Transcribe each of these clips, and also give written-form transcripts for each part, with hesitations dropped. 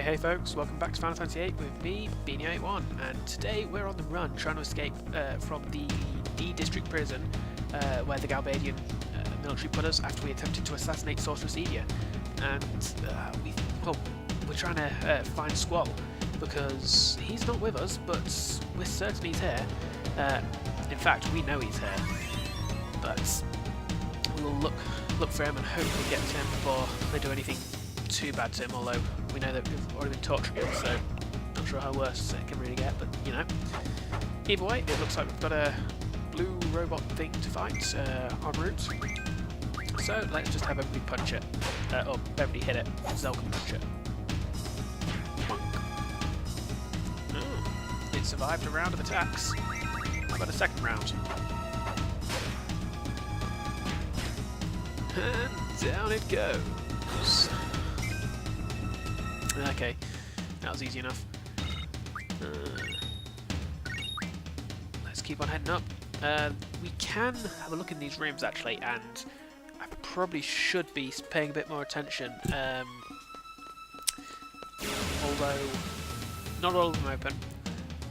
Hey folks, welcome back to Final Fantasy VIII with me, Beanie81, and today we're on the run trying to escape from the D District prison where the Galbadian military put us after we attempted to assassinate Sorceress Edia. And we're trying to find Squall because he's not with us, but we're certain he's here. In fact, we know he's here, but we'll look for him and hopefully get to him before they do anything too bad to him, although we know that we've already been torturing him, so not sure how worse it can really get, but you know. Either way, it looks like we've got a blue robot thing to fight en route, so let's just have everybody punch it, or everybody hit it, Zell can punch it. Oh, it survived a round of attacks. How about a second round? And down it goes. Okay, that was easy enough. Let's keep on heading up. We can have a look in these rooms actually, and I probably should be paying a bit more attention. Although not all of them open,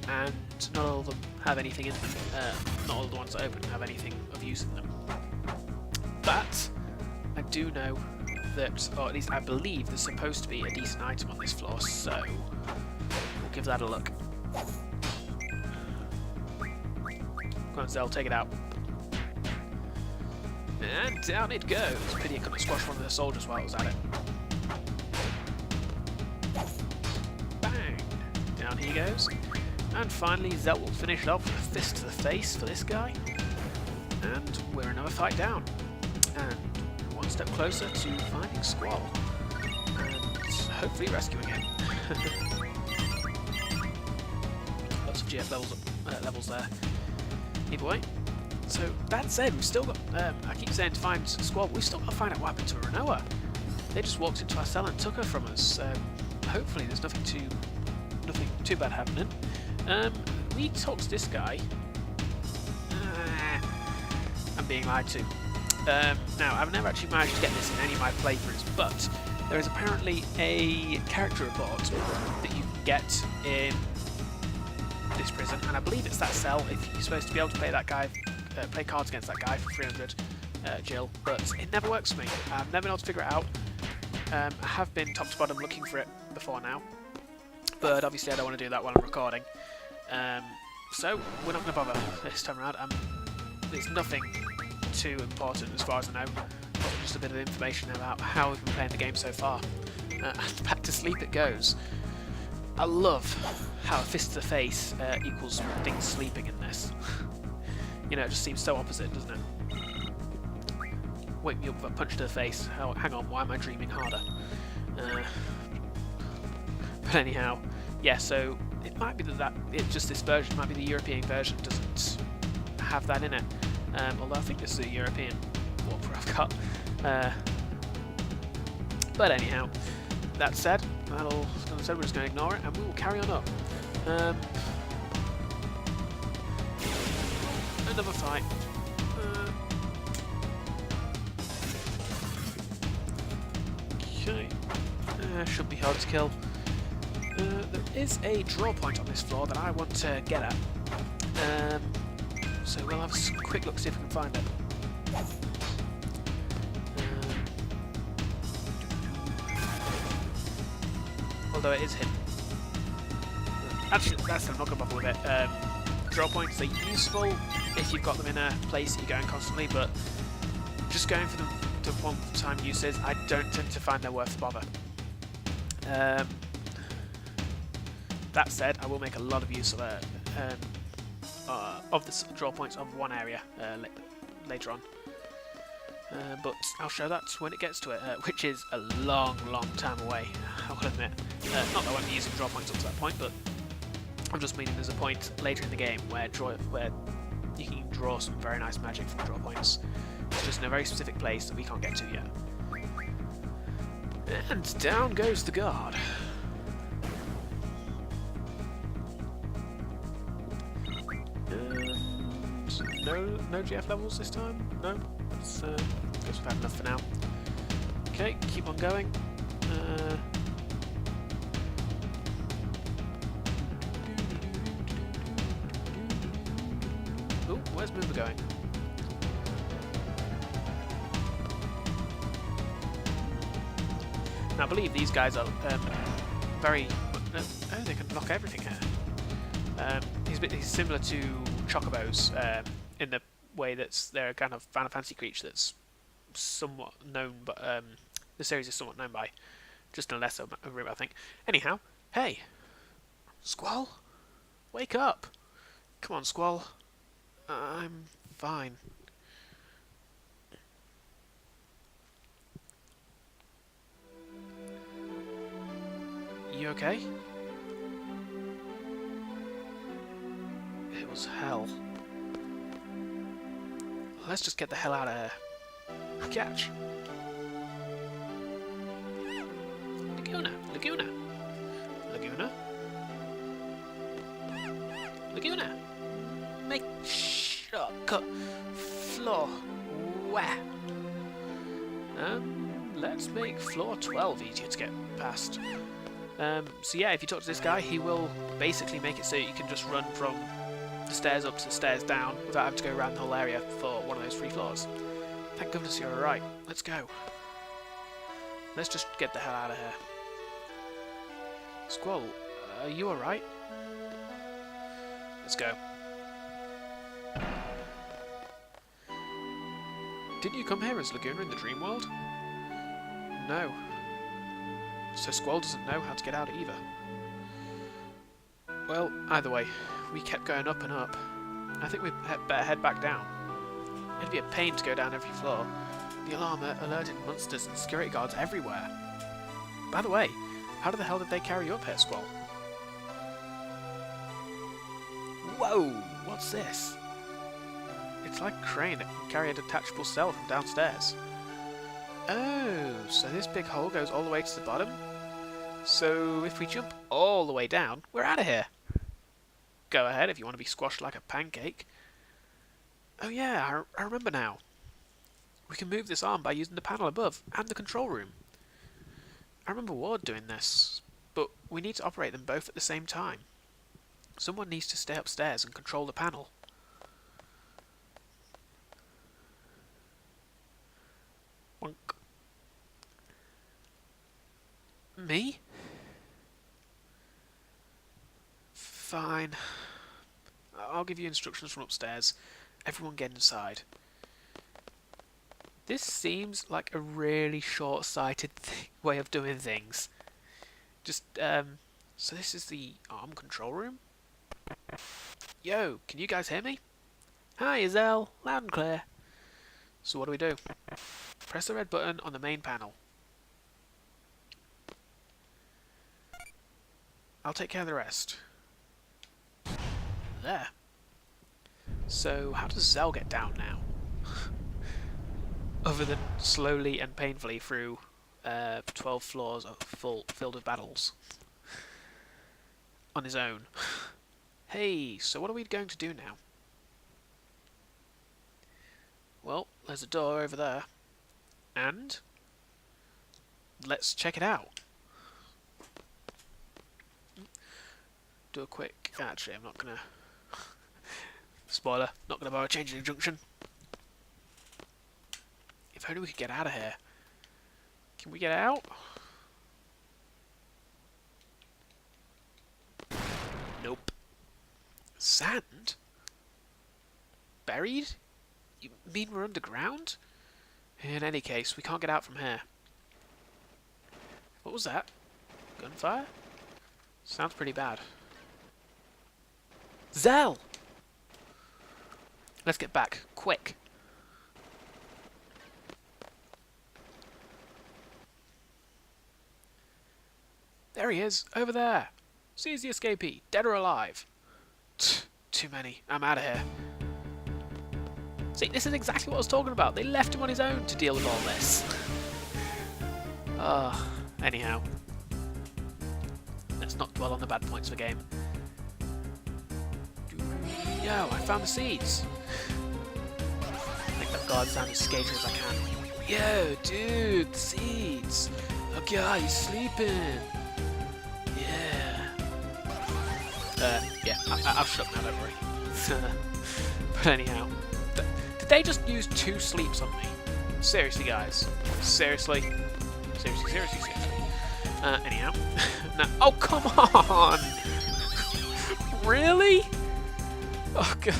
and not all of them have anything in them. Not all of the ones that open have anything of use in them. But I do know that, or at least I believe, there's supposed to be a decent item on this floor, so we'll give that a look. Come on, Zell, take it out. And down it goes. Pity it couldn't squash one of the soldiers while it was at it. Bang! Down he goes. And finally, Zell will finish it off with a fist to the face for this guy. And we're another fight down. And one step closer to finding Squall and hopefully rescuing him. Lots of GF levels there. Either way. So that said, we've still got. I keep saying to find Squall, but we've still got to find out what happened to Rinoa. They just walked into our cell and took her from us. Hopefully, there's nothing too bad happening. We talked to this guy. I'm being lied to. Now, I've never actually managed to get this in any of my playthroughs, but there is apparently a character report that you can get in this prison, and I believe it's that cell if you're supposed to be able to play that guy, play cards against that guy for 300 Jill, but it never works for me. I've never been able to figure it out. I have been top to bottom looking for it before now, but obviously I don't want to do that while I'm recording. So we're not going to bother this time around. There's nothing too important as far as I know, just a bit of information about how we've been playing the game so far. And back to sleep it goes. I love how a fist to the face equals things sleeping in this. You know, it just seems so opposite, doesn't it? Wake me up with a punch to the face. Hang on, why am I dreaming harder? But anyhow, yeah, so it might be that it's just this version, might be the European version doesn't have that in it. Although I think this is a European walkthrough I've got. But anyhow, that said, we're just going to ignore it and we will carry on up. Another fight. Okay. Should be hard to kill. There is a draw point on this floor that I want to get at. So we'll have a quick look, see if we can find it. Although it is hidden. Actually, I'm not going to bother with it. Draw points are useful if you've got them in a place that you're going constantly, but just going for them to one-time uses, I don't tend to find they're worth the bother. That said, I will make a lot of use of the draw points of one area later on. But I'll show that when it gets to it, which is a long time away, I will admit. Not that I won't be using draw points up to that point, but I'm just meaning there's a point later in the game where you can draw some very nice magic from draw points. It's just in a very specific place that we can't get to yet. And down goes the guard. No GF levels this time? No? Guess we've had enough for now. Okay, keep on going. where's Moomba going? Now, I believe these guys are very... Oh, they can knock everything here. He's similar to Chocobos in the way that they're a kind of Final Fantasy creature that's somewhat known, but the series is somewhat known by just in a lesser route, I think. Anyhow, hey, Squall, wake up! Come on, Squall. I'm fine. You okay? It was hell. Let's just get the hell out of here. Catch. Laguna. Laguna. Laguna. Laguna. Make shortcut floor. Where? Let's make floor 12 easier to get past. So yeah, if you talk to this guy, he will basically make it so you can just run from the stairs up to the stairs down without having to go around the whole area for one of those 3 floors. Thank goodness you're alright. Let's go. Let's just get the hell out of here. Squall, are you alright? Let's go. Didn't you come here as Laguna in the dream world? No. So Squall doesn't know how to get out either. Well, either way, we kept going up and up. I think we'd better head back down. It'd be a pain to go down every floor. The alarm alerted monsters and security guards everywhere. By the way, how the hell did they carry you up here, Squall? Whoa! What's this? It's like a crane that can carry a detachable cell from downstairs. Oh, so this big hole goes all the way to the bottom? So if we jump all the way down, we're out of here. Go ahead if you want to be squashed like a pancake. Oh yeah, I remember now. We can move this arm by using the panel above and the control room. I remember Ward doing this, but we need to operate them both at the same time. Someone needs to stay upstairs and control the panel. Wonk. Me? Fine. I'll give you instructions from upstairs. Everyone get inside. This seems like a really short-sighted way of doing things. Just, so this is the arm control room? Yo, can you guys hear me? Hi, Zell. Loud and clear. So what do? Press the red button on the main panel. I'll take care of the rest. There. So, how does Zell get down now? Other than slowly and painfully through 12 floors filled with battles. On his own. Hey, so what are we going to do now? Well, there's a door over there. And let's check it out. Do a quick... Actually, I'm not gonna... Spoiler, not gonna bother changing the junction. If only we could get out of here. Can we get out? Nope. Sand? Buried? You mean we're underground? In any case, we can't get out from here. What was that? Gunfire? Sounds pretty bad. Zell! Let's get back, quick. There he is, over there. Seize the escapee, dead or alive. Too many, I'm out of here. See, this is exactly what I was talking about. They left him on his own to deal with all this. Anyhow. Let's not dwell on the bad points of the game. Yo, I found the seeds. Make that guard sound as scary as I can. Yo, dude, the seeds. Look, yeah, he's sleeping. Yeah. Yeah, I've shut now, don't worry. But anyhow, did they just use 2 sleeps on me? Seriously, guys. Seriously. Anyhow. No. Oh, come on! Really? Oh, God.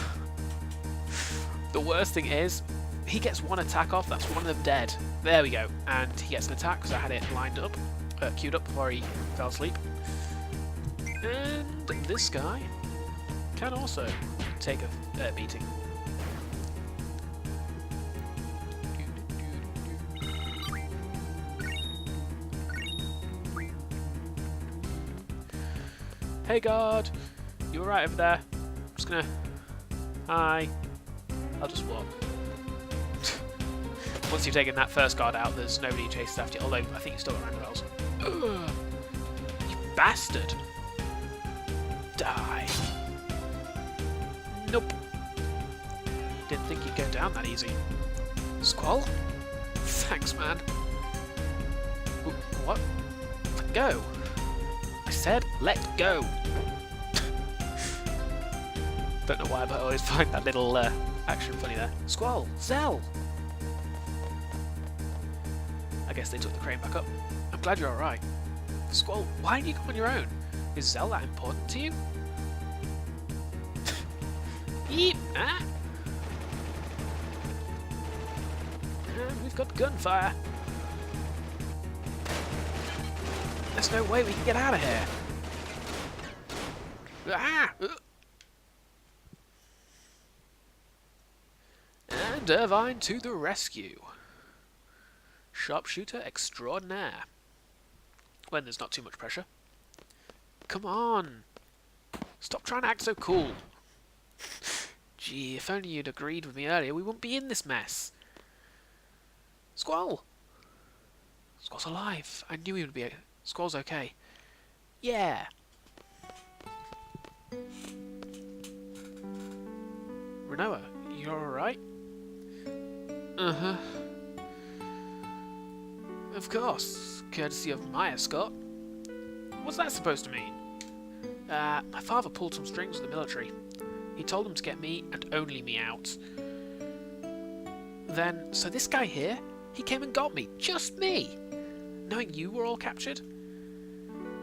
The worst thing is, he gets 1 attack off, that's 1 of them dead. There we go. And he gets an attack because I had it lined up, queued up before he fell asleep. And this guy can also take a beating. Hey guard, you alright over there? I'm just gonna... Hi. I'll just walk. Once you've taken that first guard out, there's nobody who chases after you, although I think you still got roundabouts. Ugh. You bastard! Die. Nope. Didn't think you'd go down that easy. Squall? Thanks, man. What? Let go. I said, let go. Don't know why, but I always find that little action funny there. Squall! Zell! I guess they took the crane back up. I'm glad you're alright. Squall, why didn't you go on your own? Is Zell that important to you? Yeep! Ah! And we've got gunfire. There's no way we can get out of here. Ah! And Irvine to the rescue. Sharpshooter extraordinaire. When there's not too much pressure. Come on! Stop trying to act so cool. Gee, if only you'd agreed with me earlier, we wouldn't be in this mess. Squall! Squall's alive. I knew he would be. Squall's okay. Yeah. Rinoa, you alright? Uh-huh. Of course, courtesy of my escort. What's that supposed to mean? My father pulled some strings with the military. He told them to get me and only me out. Then, so this guy here, he came and got me. Just me! Knowing you were all captured?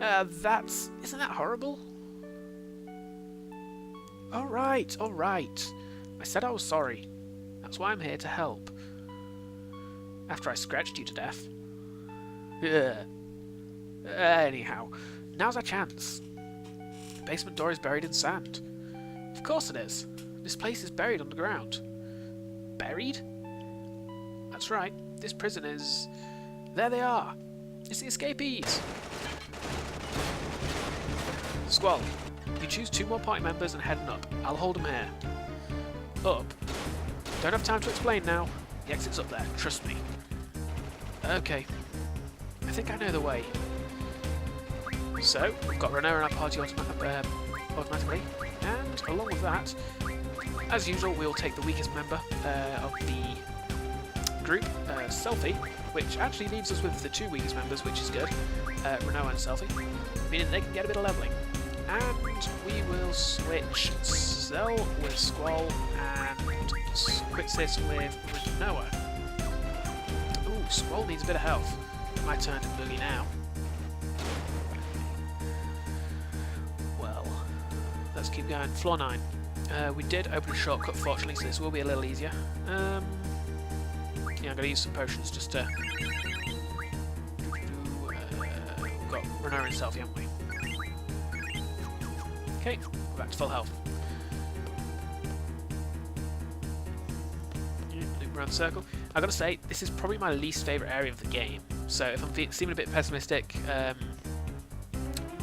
Isn't that horrible? Alright, alright. I said I was sorry. That's why I'm here to help. After I scratched you to death. Anyhow, now's our chance. The basement door is buried in sand. Of course it is. This place is buried underground. Buried? That's right. This prison is... There they are. It's the escapees. Squall, you choose 2 more party members and heading up. I'll hold them here. Up. Don't have time to explain now. The exit's up there. Trust me. Okay. I think I know the way. So, we've got Rinoa in our party automatically, and along with that, as usual, we'll take the weakest member of the group, Selfie, which actually leaves us with the 2 weakest members, which is good, Rinoa and Selfie, meaning they can get a bit of levelling. And we will switch Zell with Squall and Quixis with Rinoa. Ooh, Squall needs a bit of health. My turn to boogie now. Well, let's keep going. Floor 9. We did open a shortcut, fortunately, so this will be a little easier. Yeah, I'm going to use some potions just to... we've got Rinoa and Selfie, haven't we? Okay, we're back to full health. Loop around the circle. I've got to say, this is probably my least favourite area of the game. So if I'm seeming a bit pessimistic,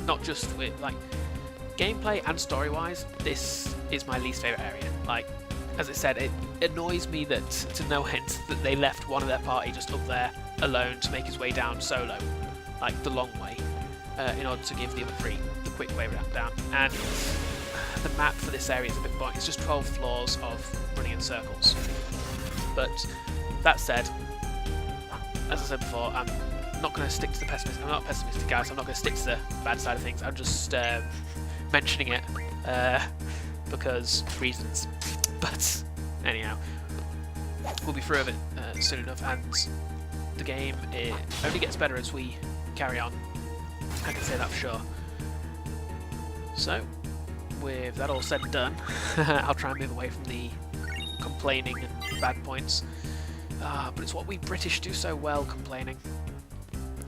not just with like gameplay and story-wise, this is my least favourite area. Like, as I said, it annoys me that to no end that they left one of their party just up there alone to make his way down solo, like the long way, in order to give the other 3 the quick way down. And the map for this area is a bit boring. It's just 12 floors of running in circles. But that said, as I said before, I'm not going to stick to the pessimistic. I'm not pessimistic, guys. I'm not going to stick to the bad side of things. I'm just mentioning it because reasons. But Anyhow, we'll be through of it soon enough, and the game, it only gets better as we carry on. I can say that for sure. So, with that all said and done, I'll try and move away from the complaining and bad points. But it's what we British do so well, complaining.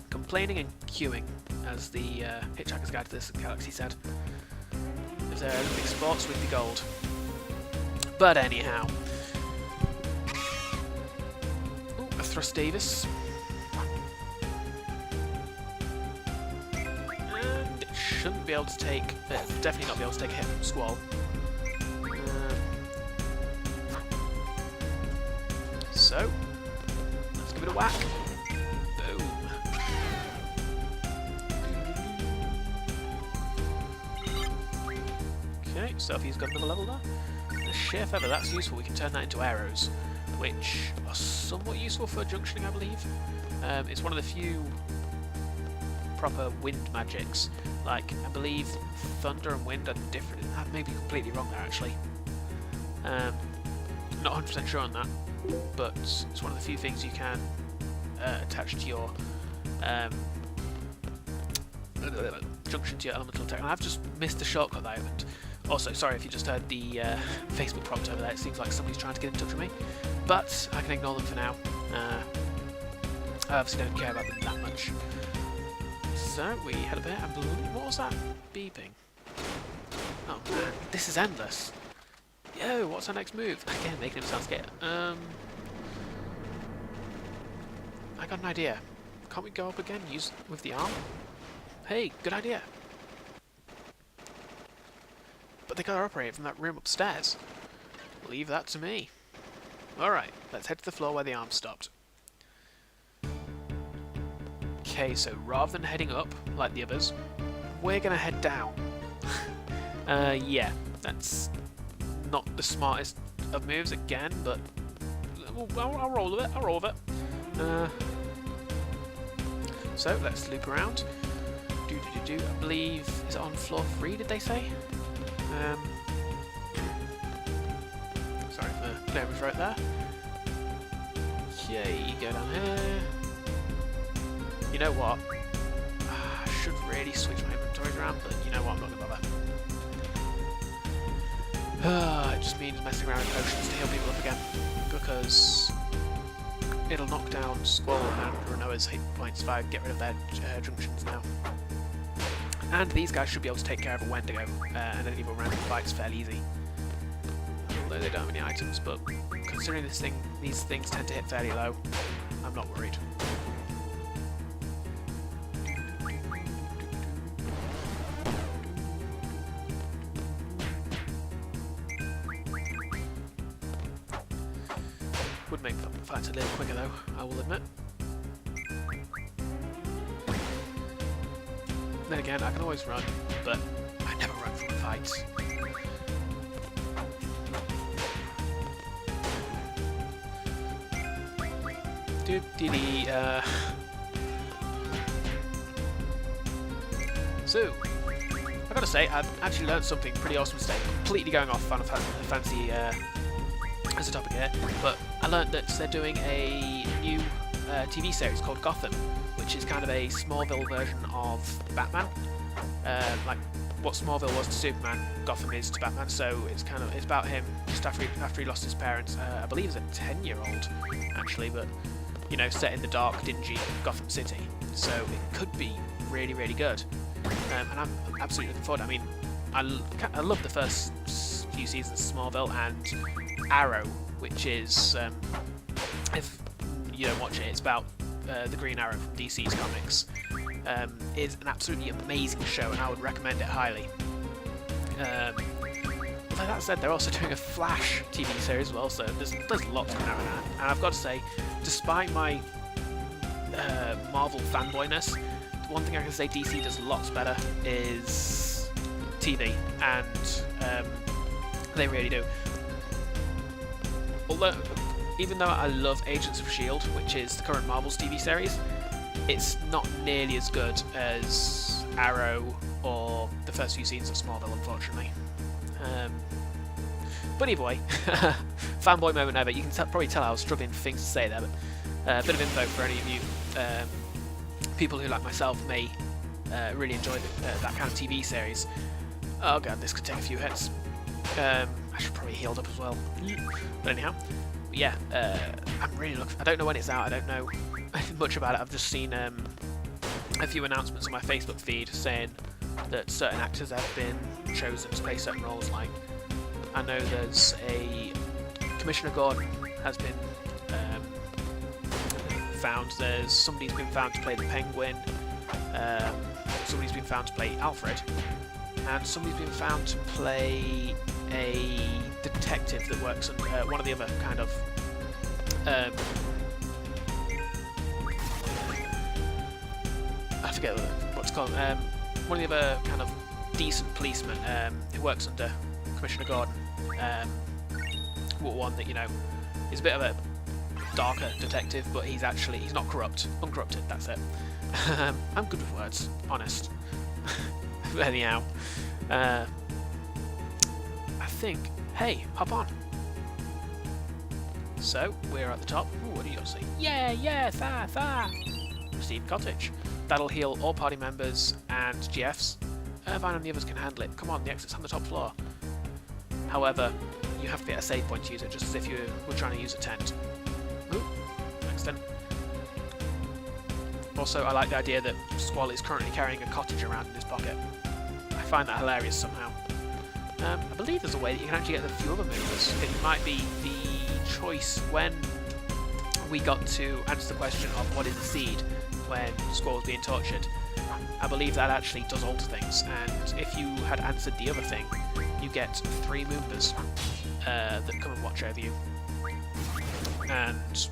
Complaining and queuing, as the Hitchhiker's Guide to the Galaxy said. If there are Olympic sports, we'd be gold. But anyhow. Ooh, a Thrust Davis. And it shouldn't be able to take... definitely not be able to take a hit from Squall. So, let's give it a whack. Boom. Okay, Sophie's got another level there. The sheer feather, that's useful. We can turn that into arrows, which are somewhat useful for junctioning, I believe. It's one of the few proper wind magics. Like, I believe thunder and wind are different. I may be completely wrong there, actually. Not 100% sure on that, but it's one of the few things you can attach to your junction to your elemental attack. And I've just missed the shortcut that I opened. Also, sorry if you just heard the Facebook prompt over there. It seems like somebody's trying to get in touch with me, but I can ignore them for now. I obviously don't care about them that much. So we head up here, and what was that beeping? Oh man, this is endless. Yo, what's our next move? Again, making him sound scared. I got an idea. Can't we go up again, use with the arm? Hey, good idea. But they gotta operate from that room upstairs. Leave that to me. Alright, let's head to the floor where the arm stopped. Okay, so rather than heading up, like the others, we're gonna head down. Yeah, that's not the smartest of moves again, but I'll roll with it, I'll roll with it. So, let's loop around. I believe, is it on floor 3, did they say? Sorry for clearing my throat there. Okay, go down here. You know what? I should really switch my inventories around, but you know what? I'm not going to bother. It just means messing around with potions to heal people up again, because it'll knock down Squall and Rinoa's hit points if I get rid of their junctions now. And these guys should be able to take care of a Wendigo, and any other random fights fairly easy. Although they don't have any items, but considering these things tend to hit fairly low, I'm not worried. Would make fights a little quicker though, I will admit. Then again, I can always run, but I never run from fights. So, I gotta say, I've actually learned something pretty awesome today. Completely going off Final Fantasy as a topic here, but I learned that they're doing a new TV series called Gotham, which is kind of a Smallville version of Batman. Like what Smallville was to Superman, Gotham is to Batman. So it's about him just after he lost his parents. I believe he's a 10-year-old actually, but you know, set in the dark, dingy Gotham City. So it could be really, really good. And I'm absolutely looking forward to it. I mean, I love the first few seasons of Smallville and Arrow, which is if you don't watch it, it's about the Green Arrow from DC's comics. Is an absolutely amazing show, and I would recommend it highly. Like that said, they're also doing a Flash TV series as well, so there's lots going on. And I've got to say, despite my Marvel fanboyness, one thing I can say DC does lots better is TV, and they really do. Although, even though I love Agents of S.H.I.E.L.D., which is the current Marvel's TV series, it's not nearly as good as Arrow or the first few seasons of Smallville, unfortunately. But either way, fanboy moment ever. You can probably tell I was struggling for things to say there, but a bit of info for any of you people who, like myself, may really enjoy that kind of TV series. Oh god, this could take a few hits. I should probably healed up as well. But anyhow, yeah, I'm really looking. I don't know when it's out. I don't know much about it. I've just seen a few announcements on my Facebook feed saying that certain actors have been chosen to play certain roles. Like, I know there's a Commissioner Gordon has been found. There's somebody's been found to play the Penguin. Somebody's been found to play Alfred, and somebody's been found to play a detective that works on one of the other kind of I forget what's called. One of the other kind of decent policemen who works under Commissioner Gordon. One that, you know, is a bit of a darker detective, but he's not corrupt. Uncorrupted, that's it. I'm good with words, honest. Anyhow, I think, hey, hop on. So, we're at the top. Ooh, what do you got to say? Yeah, tha. Receive cottage. That'll heal all party members and GFs. Irvine and the others can handle it. Come on, the exit's on the top floor. However, you have to get a save point to use it, just as if you were trying to use a tent. Ooh, accident. Also, I like the idea that Squall is currently carrying a cottage around in his pocket. I find that hilarious somehow. I believe there's a way that you can actually get a few other movers. It might be the choice when we got to answer the question of what is a seed when Squall was being tortured. I believe that actually does alter things, and if you had answered the other thing, you get 3 Moombas that come and watch over you. And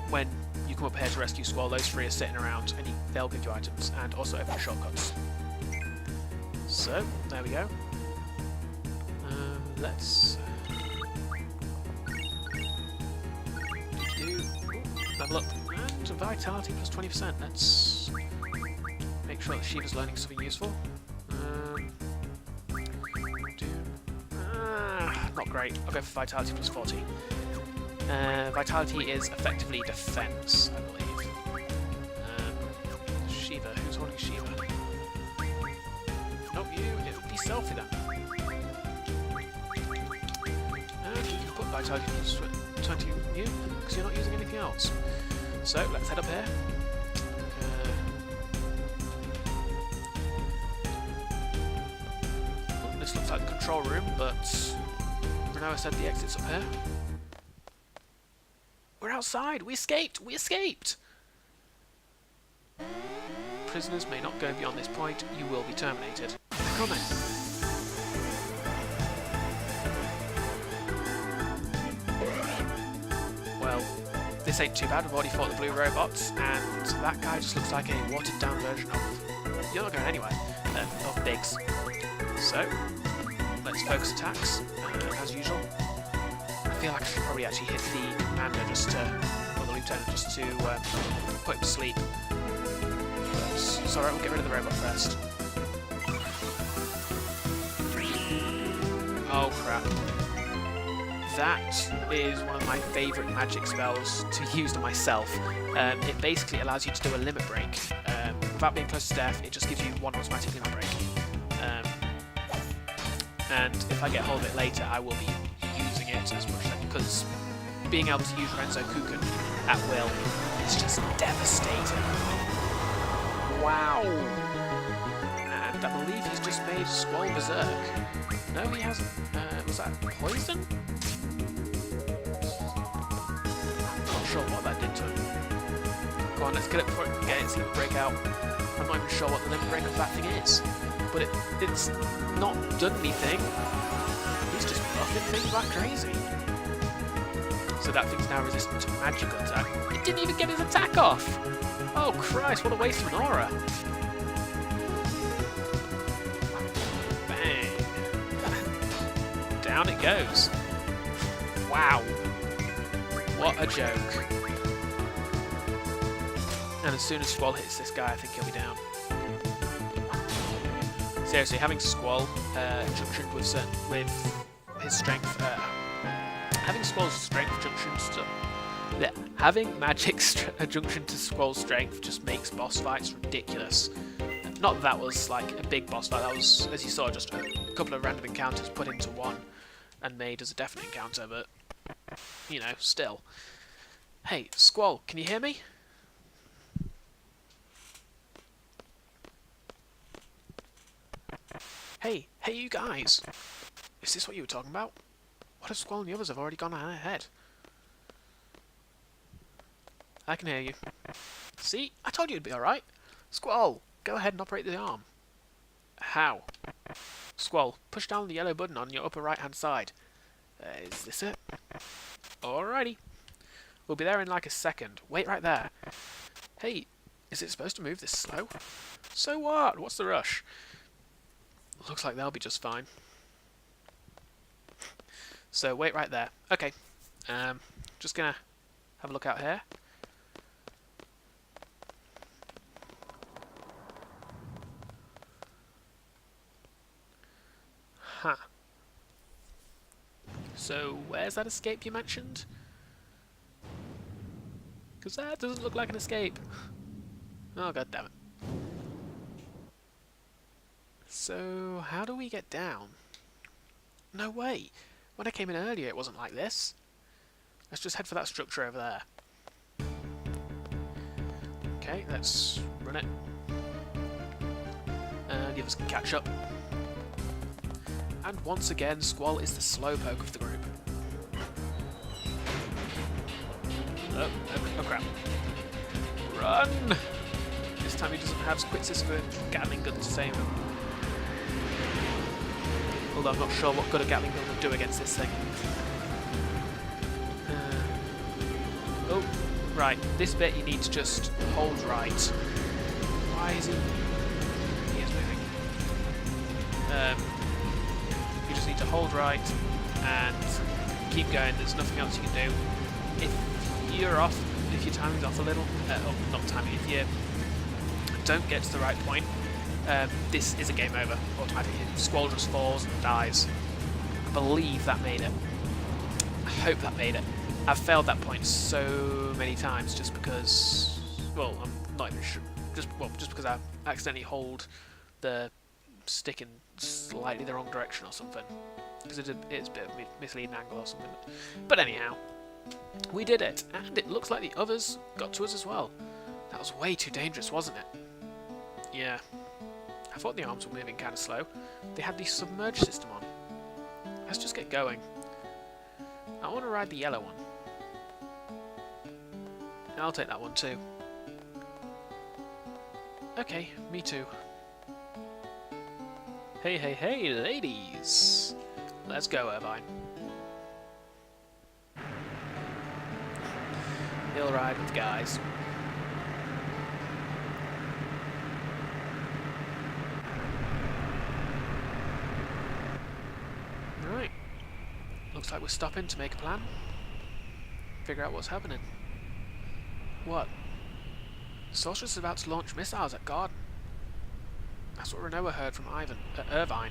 when you come up here to rescue Squall, those 3 are sitting around, and they'll give you items, and also open shortcuts. So, there we go. Let's level up, and vitality plus 20%. Let's make sure that Shiva's learning something useful. Not great. I'll go for vitality plus 40. Vitality is effectively defense, I believe. Shiva, who's holding Shiva? Not you, it would be Selfie then. You can put vitality plus 20 on you, because you're not using anything else. So, let's head up here. This looks like the control room, but Rinoa said the exit's up here. We're outside! We escaped! We escaped! Prisoners may not go beyond this point. You will be terminated. They're coming! Well, this ain't too bad. We've already fought the blue robots, and that guy just looks like a watered-down version of... You're not going anywhere. Of Biggs. So, let's focus attacks, as usual. I feel like I should probably actually hit the commander just to... or the lieutenant just to put him to sleep. But it's alright, we'll get rid of the robot first. Oh crap. That is one of my favourite magic spells to use to myself. It basically allows you to do a limit break. Without being close to death, it just gives you 1 automatic limit break. And if I get hold of it later, I will be using it as much as because being able to use Renzo Kuken at will is just devastating. Wow! And I believe he's just made Squall Berserk. No, he hasn't. Was that poison? Not sure what that did to him. Go on, let's get it before it can get its limit break out. I'm not even sure what the limit break of that thing is. But it's not done anything. He's just buffing things like crazy. So that thing's now resistant to magical attack. It didn't even get his attack off! Oh Christ, what a waste of an aura. Bang. Down it goes. Wow. What a joke. And as soon as Squall hits this guy, I think he'll be down. Seriously, having Squall junctioned with his strength. Having Squall's strength junctions to... Yeah, having magic junction to Squall's strength just makes boss fights ridiculous. Not that that was like a big boss fight, that was, as you saw, just a couple of random encounters put into one and made as a definite encounter, but, you know, still. Hey, Squall, can you hear me? Hey, you guys! Is this what you were talking about? What if Squall and the others have already gone ahead? I can hear you. See? I told you it'd be alright. Squall, go ahead and operate the arm. How? Squall, push down the yellow button on your upper right hand side. Is this it? Alrighty. We'll be there in like a second. Wait right there. Hey, is it supposed to move this slow? So what? What's the rush? Looks like they'll be just fine. So wait right there. Okay. Just gonna have a look out here. Huh. So where's that escape you mentioned? Because that doesn't look like an escape. Oh, god damn it. So how do we get down? No way. When I came in earlier it wasn't like this. Let's just head for that structure over there. Okay, let's run it. The others can catch up. And once again, Squall is the slowpoke of the group. Oh crap. Run! This time he doesn't have quizzes for Gatling gun to save him. Although I'm not sure what good a Gatling gun would do against this thing. Oh, right. This bit you need to just hold right. Why is he... He is moving. You just need to hold right and keep going. There's nothing else you can do. If you're off, if your timing's off a little, not timing, if you don't get to the right point, this is a game over automatically. Squall just falls and dies. I believe that made it. I hope that made it. I've failed that point so many times just because, well, I'm not even sure. Just because I accidentally hold the stick in slightly the wrong direction or something. Because it's a bit of a misleading angle or something. But anyhow, we did it, and it looks like the others got to us as well. That was way too dangerous, wasn't it? Yeah. I thought the arms were moving kind of slow. They had the submerge system on. Let's just get going. I want to ride the yellow one. I'll take that one too. Okay, me too. Hey, ladies! Let's go, Irvine. He'll ride with the guys. Right. Looks like we're stopping to make a plan. Figure out what's happening. What? The sorceress is about to launch missiles at Garden. That's what Rinoa heard from Irvine.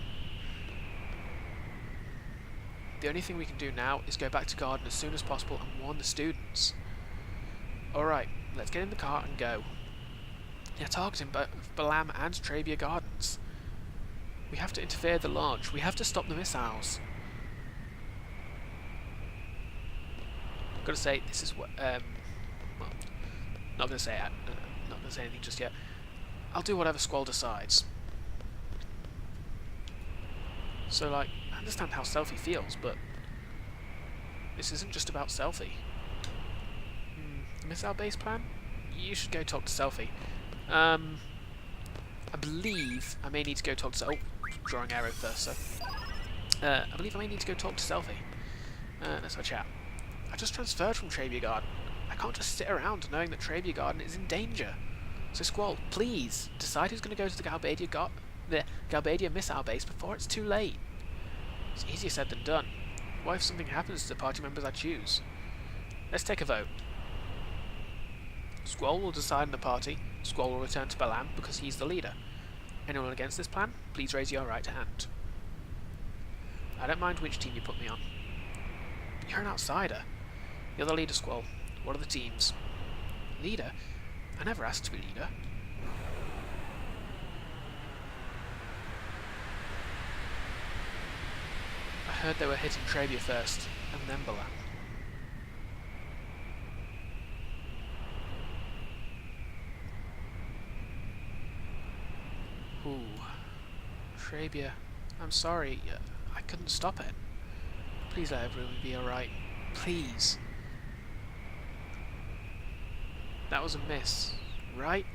The only thing we can do now is go back to Garden as soon as possible and warn the students. Alright, let's get in the car and go. They're targeting both Balam and Trabia Gardens. We have to interfere with the launch. We have to stop the missiles. I've got to say, this is what... well, not going to say anything just yet. I'll do whatever Squall decides. So, like, I understand how Selphie feels, but this isn't just about Selphie. Missile base plan? You should go talk to Selphie. I believe I may need to go talk to... Oh, drawing arrow first, so... I believe I may need to go talk to Selphie. Let's have a chat. I just transferred from Trabia Garden. I can't just sit around knowing that Trabia Garden is in danger. So Squall, please, decide who's going to go to the Galbadia missile base before it's too late. It's easier said than done. What if something happens to the party members I choose? Let's take a vote. Squall will decide in the party. Squall will return to Balam because he's the leader. Anyone against this plan, please raise your right hand. I don't mind which team you put me on. You're an outsider. You're the leader, Squall. What are the teams? Leader? I never asked to be leader. I heard they were hitting Trebia first, and then Balam. Ooh. Trebia. I'm sorry. I couldn't stop it. Please let everyone be alright. Please. That was a miss, right?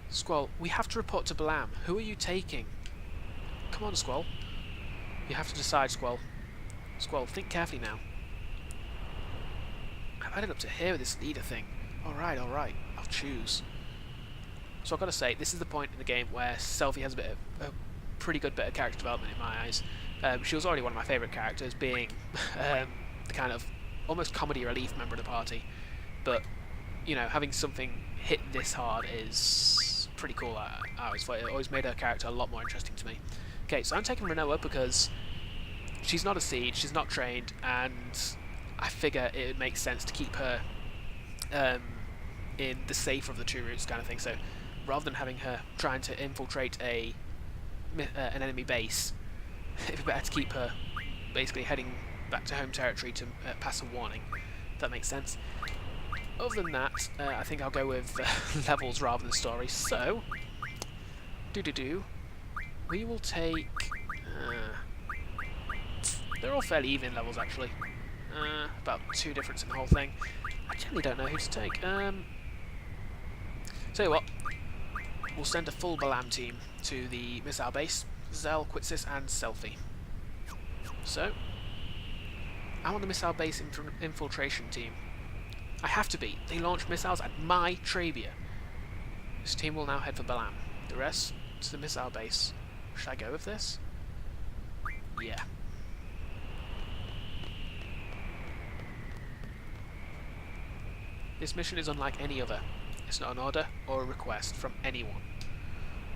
Squall, we have to report to Balam. Who are you taking? Come on, Squall. You have to decide, Squall. Squall, think carefully now. I've had it up to here with this leader thing. Alright, I'll choose. So I've got to say, this is the point in the game where Selphie has a pretty good bit of character development in my eyes. She was already one of my favourite characters, being the kind of almost comedy relief member of the party. But, you know, having something hit this hard is pretty cool. I always thought it always made her character a lot more interesting to me. Okay, so I'm taking Rinoa because she's not a siege, she's not trained, and I figure it would make sense to keep her in the safer of the two routes kind of thing. So rather than having her trying to infiltrate an enemy base, it'd be better to keep her basically heading back to home territory to pass a warning, if that makes sense. Other than that, I think I'll go with levels rather than story. So, we will take... they're all fairly even levels, actually. About 2 difference in the whole thing. I generally don't know who to take. Tell you what, we'll send a full Balam team to the missile base. Zell, Quitsis, and Selphie. So, I'm on the missile base infiltration team. I have to be. They launch missiles at my Trebia. This team will now head for Balam. The rest to the missile base. Should I go with this? Yeah. This mission is unlike any other. It's not an order or a request from anyone.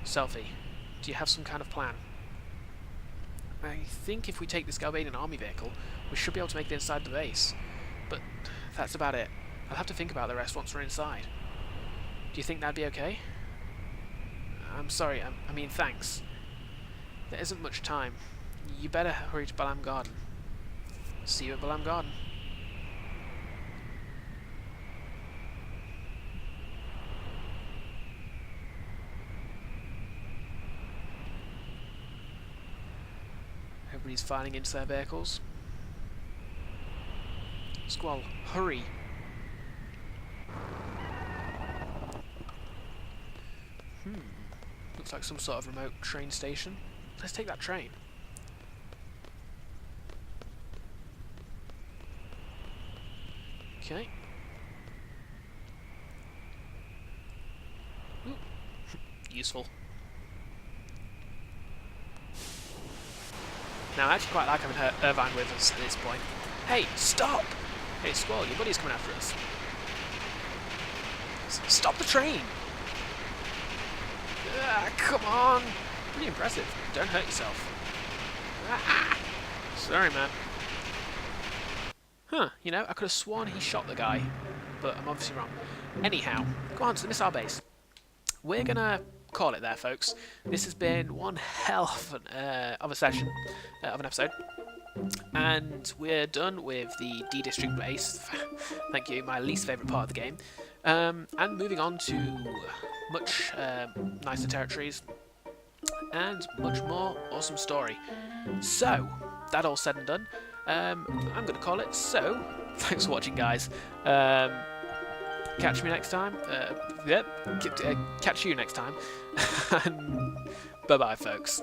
Selphie, do you have some kind of plan? I think if we take this Galbadian army vehicle, we should be able to make it inside the base. But that's about it. I'll have to think about the rest once we're inside. Do you think that'd be okay? I'm sorry, I mean thanks. There isn't much time. You better hurry to Balam Garden. See you at Balam Garden. Everybody's filing into their vehicles. Squall, hurry! Looks like some sort of remote train station. Let's take that train. Okay. Ooh. Useful. Now I actually quite like having Irvine with us at this point. Hey, stop! Hey, Squall, your buddy's coming after us. Stop the train! Come on! Pretty impressive. Don't hurt yourself. Sorry, man. Huh, you know, I could have sworn he shot the guy, but I'm obviously wrong. Anyhow, go on to the missile base. We're gonna call it there, folks. This has been one hell of a session, of an episode. And we're done with the D District base. Thank you, my least favourite part of the game. And moving on to much nicer territories and much more awesome story. So, that all said and done, I'm going to call it. So, thanks for watching, guys. Catch me next time. Catch you next time. And bye-bye, folks.